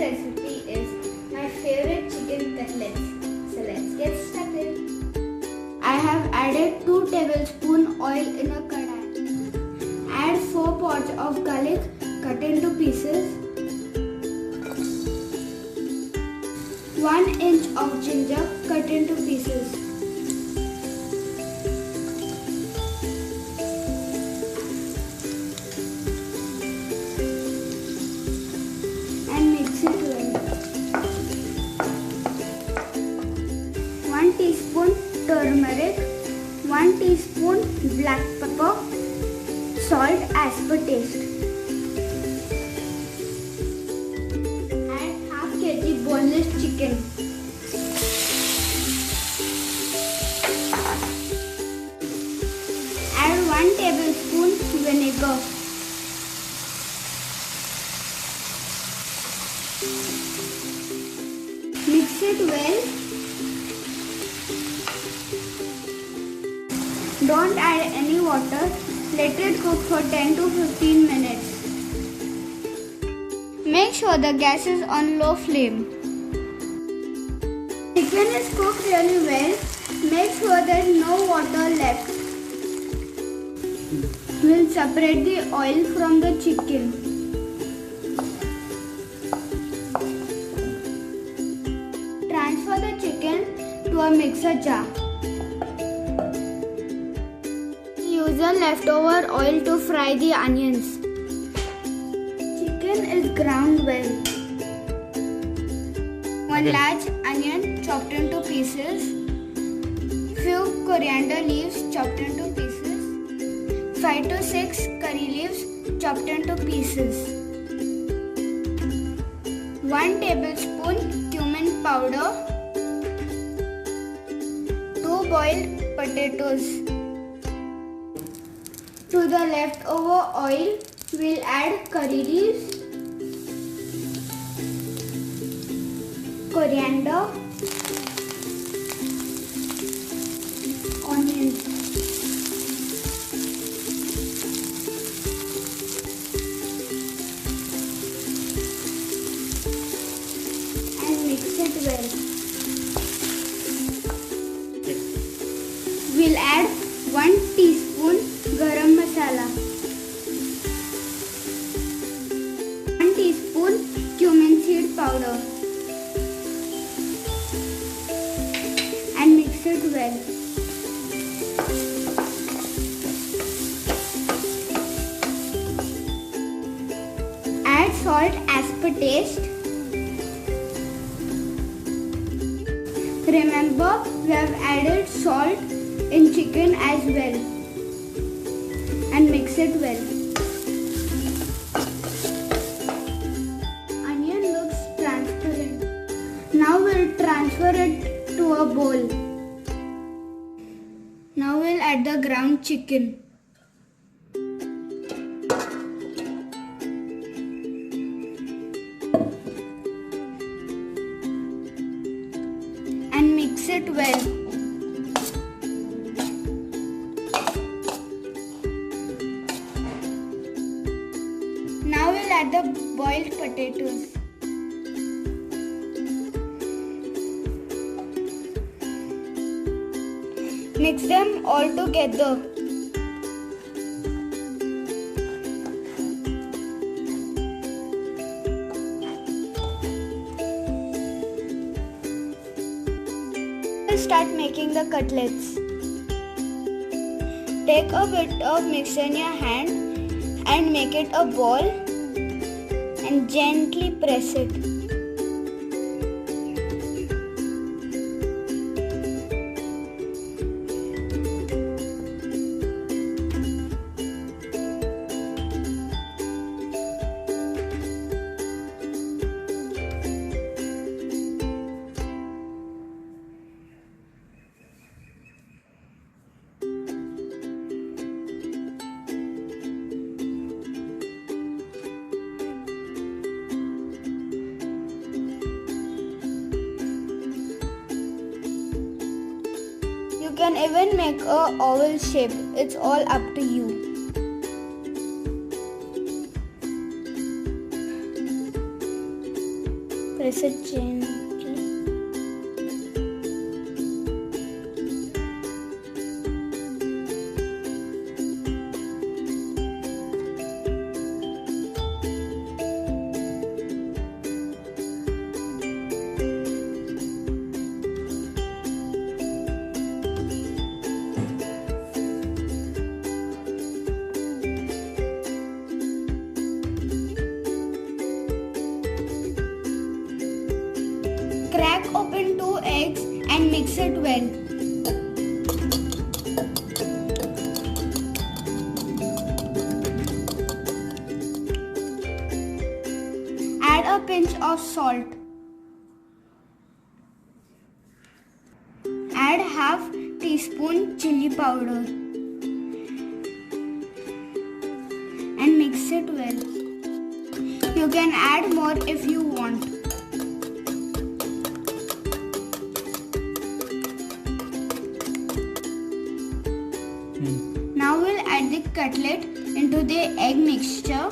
recipe is my favorite chicken cutlets. So let's get started. I have added 2 tablespoons oil in a kadai. Add 4 pods of garlic cut into pieces. 1 inch of ginger cut into pieces. And mix it well. 1 teaspoon turmeric, 1 teaspoon black pepper, salt as per taste. Add half kg boneless chicken. Add 1 tablespoon vinegar. Mix it well. Don't add any water. Let it cook for 10 to 15 minutes. Make sure the gas is on low flame. Chicken is cooked really well. Make sure there is no water left. We'll separate the oil from the chicken. Transfer the chicken to a mixer jar. Use the leftover oil to fry the onions. Chicken is ground well. 1 large onion chopped into pieces. Few coriander leaves chopped into pieces. 5 to 6 curry leaves chopped into pieces. 1 tablespoon cumin powder. 2 boiled potatoes. To the leftover oil, we'll add curry leaves, coriander, onions. And mix it well. We'll add 1 teaspoon garam masala, 1 teaspoon cumin seed powder, and mix it well. Add salt as per taste. Remember, we have added salt in chicken as well. And mix it well. Onion looks transparent. Now we'll transfer it to a bowl. Now we'll add the ground chicken. And mix it well. Now we'll add the boiled potatoes. Mix them all together. We'll start making the cutlets. Take a bit of mixture in your hand and make it a ball and gently press it. can even make a oval shape. It's all up to you. press it gently. Crack open 2 eggs and mix it well. Add a pinch of salt. Add half teaspoon chili powder and mix it well. You can add more if you want. Now we'll add the cutlet into the egg mixture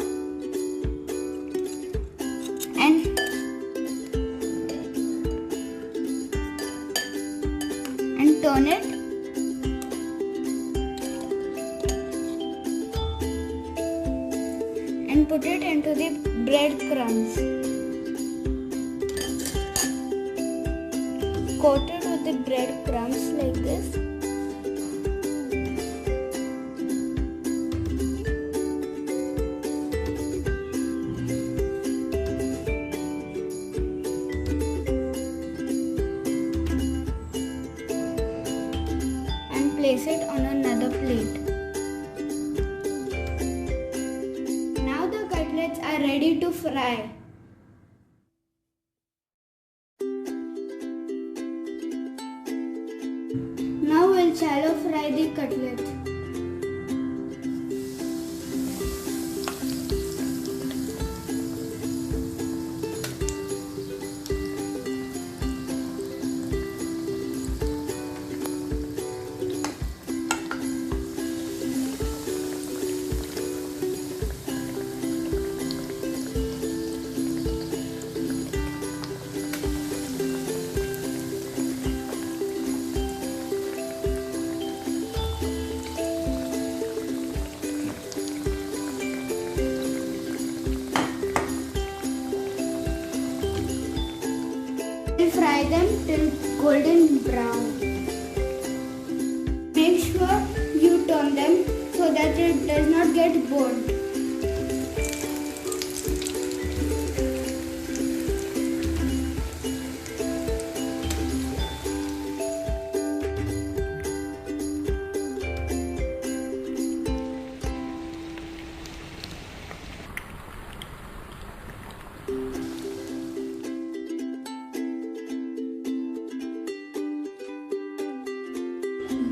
and turn it and put it into the breadcrumbs. Coat it with the breadcrumbs like this. Place it on another plate. Now the cutlets are ready to fry. Now we'll shallow fry the cutlets. Fry them till golden brown. Make sure you turn them so that it does not get burnt.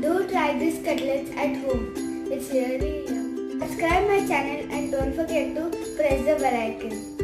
Do try these cutlets at home. It's really yum. Subscribe my channel and don't forget to press the bell icon.